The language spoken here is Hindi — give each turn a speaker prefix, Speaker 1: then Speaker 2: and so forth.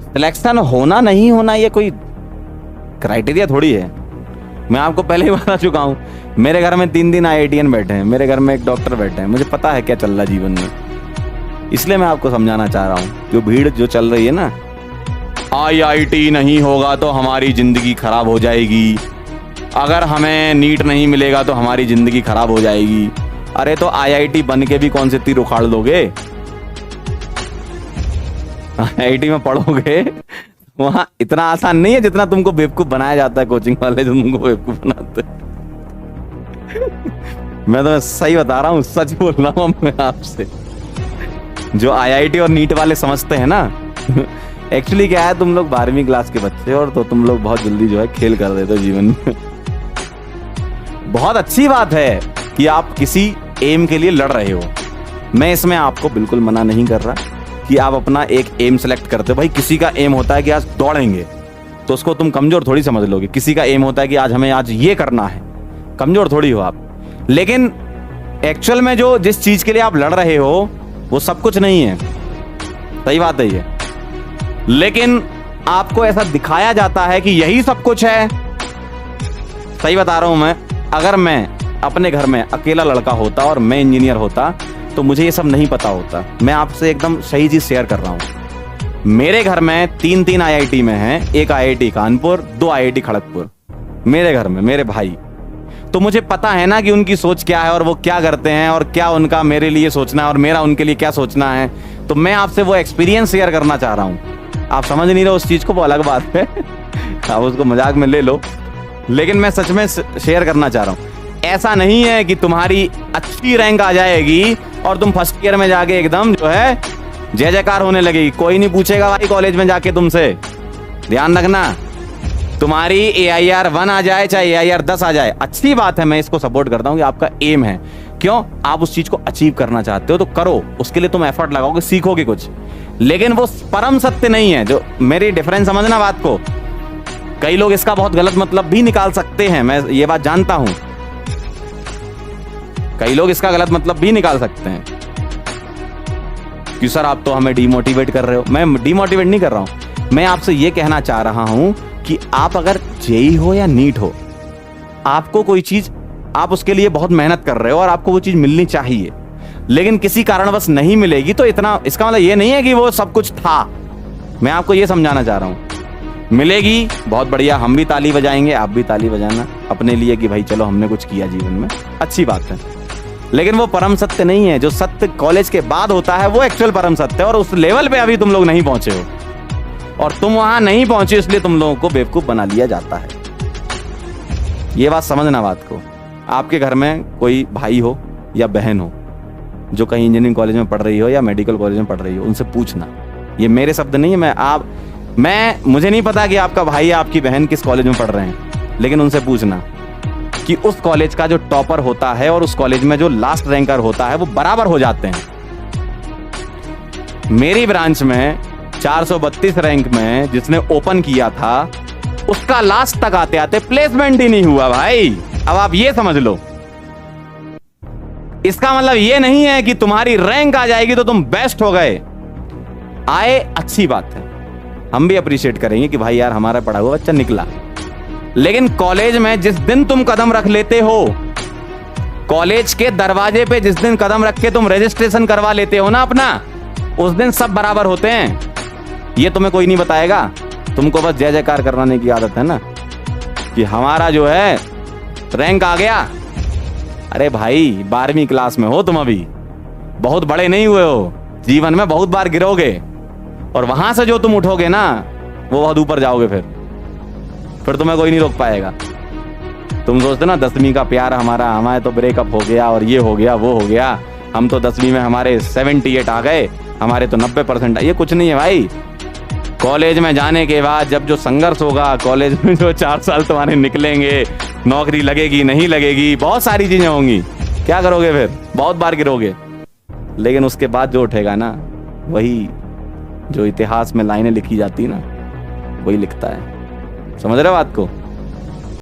Speaker 1: सिलेक्शन होना नहीं होना ये कोई क्राइटेरिया थोड़ी है। मैं आपको पहले ही बता चुका हूँ, मेरे घर में 3 IITian बैठे हैं, मेरे घर में एक डॉक्टर बैठे हैं, मुझे पता है क्या चल रहा है जीवन में। इसलिए मैं आपको समझाना चाह रहा हूँ, जो भीड़ जो चल रही है ना, IIT नहीं होगा तो हमारी जिंदगी खराब हो जाएगी, अगर हमें नीट नहीं मिलेगा तो हमारी जिंदगी खराब हो जाएगी। अरे तो IIT बन के भी कौन से तीर उखाड़ लोगे? IIT में पढ़ोगे वहां इतना आसान नहीं है जितना तुमको बेवकूफ बनाया जाता है, कोचिंग वाले जो तुमको बेवकूफ बनाते हैं। मैं तो सही बता रहा हूँ, सच बोल रहा हूँ मैं आपसे। जो IIT और नीट वाले समझते हैं ना, एक्चुअली क्या है, तुम लोग 12वीं क्लास के बच्चे और तो तुम लोग बहुत जल्दी जो है खेल कर देते हो जीवन में। बहुत अच्छी बात है कि आप किसी एम के लिए लड़ रहे हो, मैं इसमें आपको बिल्कुल मना नहीं कर रहा कि आप अपना एक एम सेलेक्ट करते हो। भाई किसी का एम होता है कि आज दौड़ेंगे, तो उसको तुम कमजोर थोड़ी समझ लोगे। किसी का एम होता है कि आज हमें आज ये करना है, कमजोर थोड़ी हो आप। लेकिन एक्चुअल में जो जिस चीज के लिए आप लड़ रहे हो वो सब कुछ नहीं है, सही बात है ये। लेकिन आपको ऐसा दिखाया जाता है कि यही सब कुछ है। सही बता रहा हूं मैं, अगर मैं अपने घर में अकेला लड़का होता और मैं इंजीनियर होता तो मुझे ये सब नहीं पता होता। मैं आपसे एकदम सही चीज शेयर कर रहा हूं। मेरे घर में 3 IIT में हैं, एक IIT कानपुर, 2 IIT खड़गपुर मेरे घर में, मेरे भाई। तो मुझे पता है ना कि उनकी सोच क्या है और वो क्या करते हैं और क्या उनका मेरे लिए सोचना है और मेरा उनके लिए क्या सोचना है। तो मैं आपसे वो एक्सपीरियंस शेयर करना चाह रहा हूं। आप समझ नहीं रहे उस चीज को, वो अलग बात है, आप उसको मजाक में ले लो, लेकिन मैं सच में शेयर करना चाह रहा हूं। ऐसा नहीं है कि तुम्हारी अच्छी रैंक आ जाएगी और तुम फर्स्ट ईयर में जाके एकदम जो है जय जयकार होने लगेगी। कोई नहीं पूछेगा भाई कॉलेज में जाके तुमसे, ध्यान रखना। तुम्हारी AIR 1 आ जाए चाहे AIR 10 आ जाए, अच्छी बात है, मैं इसको सपोर्ट करता हूं कि आपका एम है। क्यों? आप उस चीज को अचीव करना चाहते हो तो करो, उसके लिए तुम एफर्ट लगाओगे, सीखोगे कुछ। लेकिन वो परम सत्य नहीं है। जो मेरी डिफरेंस समझना बात को, कई लोग इसका बहुत गलत मतलब भी निकाल सकते हैं, मैं ये बात जानता हूं। कई लोग इसका गलत मतलब भी निकाल सकते हैं कि सर आप तो हमें डिमोटिवेट कर रहे हो। मैं डिमोटिवेट नहीं कर रहा हूं, मैं आपसे ये कहना चाह रहा हूं कि आप अगर JEE हो या नीट हो, आपको कोई चीज, आप उसके लिए बहुत मेहनत कर रहे हो और आपको वो चीज मिलनी चाहिए, लेकिन किसी कारणवश नहीं मिलेगी तो इतना, इसका मतलब ये नहीं है कि वो सब कुछ था। मैं आपको ये समझाना चाह रहा हूं, मिलेगी बहुत बढ़िया, हम भी ताली बजाएंगे, आप भी ताली बजाना अपने लिए कि भाई चलो हमने कुछ किया जीवन में, अच्छी बात है। लेकिन वो परम सत्य नहीं है। जो सत्य कॉलेज के बाद होता है वो एक्चुअल परम सत्य है, और उस लेवल पे अभी तुम लोग नहीं पहुंचे हो, और तुम वहां नहीं पहुंचे इसलिए तुम लोगों को बेवकूफ बना लिया जाता है। ये बात समझना बात को। आपके घर में कोई भाई हो या बहन हो जो कहीं इंजीनियरिंग कॉलेज में पढ़ रही हो या मेडिकल कॉलेज में पढ़ रही हो, उनसे पूछना, ये मेरे शब्द नहीं है, मुझे नहीं पता कि आपका भाई या आपकी बहन किस कॉलेज में पढ़ रहे हैं, लेकिन उनसे पूछना कि उस कॉलेज का जो टॉपर होता है और उस कॉलेज में जो लास्ट रैंकर होता है वो बराबर हो जाते हैं। मेरी ब्रांच में 432 रैंक में जिसने ओपन किया था, उसका लास्ट तक आते आते प्लेसमेंट ही नहीं हुआ भाई। अब आप ये समझ लो, इसका मतलब ये नहीं है कि तुम्हारी रैंक आ जाएगी तो तुम बेस्ट हो गए। आए, अच्छी बात है, हम भी अप्रिशिएट करेंगे कि भाई यार हमारा पढ़ा हुआ बच्चा निकला। लेकिन कॉलेज में जिस दिन तुम कदम रख लेते हो, कॉलेज के दरवाजे पे जिस दिन कदम रख के तुम रजिस्ट्रेशन करवा लेते हो ना अपना, उस दिन सब बराबर होते हैं। ये तुम्हें कोई नहीं बताएगा, तुमको बस जय जयकार करवाने की आदत है ना कि हमारा जो है रैंक आ गया। अरे भाई 12वीं क्लास में हो तुम, अभी बहुत बड़े नहीं हुए हो, जीवन में बहुत बार गिरोगे और वहां से जो तुम उठोगे ना वो बहुत ऊपर जाओगे। फिर तुम्हें कोई नहीं रोक पाएगा। तुम सोचते ना 10वीं का प्यार हमारा, हमारे तो ब्रेकअप हो गया और ये हो गया वो हो गया, हम तो 10वीं में हमारे 78 आ गए, हमारे तो 90%। ये कुछ नहीं है भाई। कॉलेज में जाने के बाद जब जो संघर्ष होगा, कॉलेज में जो 4 साल तुम्हारे निकलेंगे, नौकरी लगेगी नहीं लगेगी, बहुत सारी चीजें होंगी, क्या करोगे फिर? बहुत बार गिरोगे, लेकिन उसके बाद जो उठेगा ना, वही जो इतिहास में लाइनें लिखी जाती ना, वही लिखता है। समझ रहे हो बात को?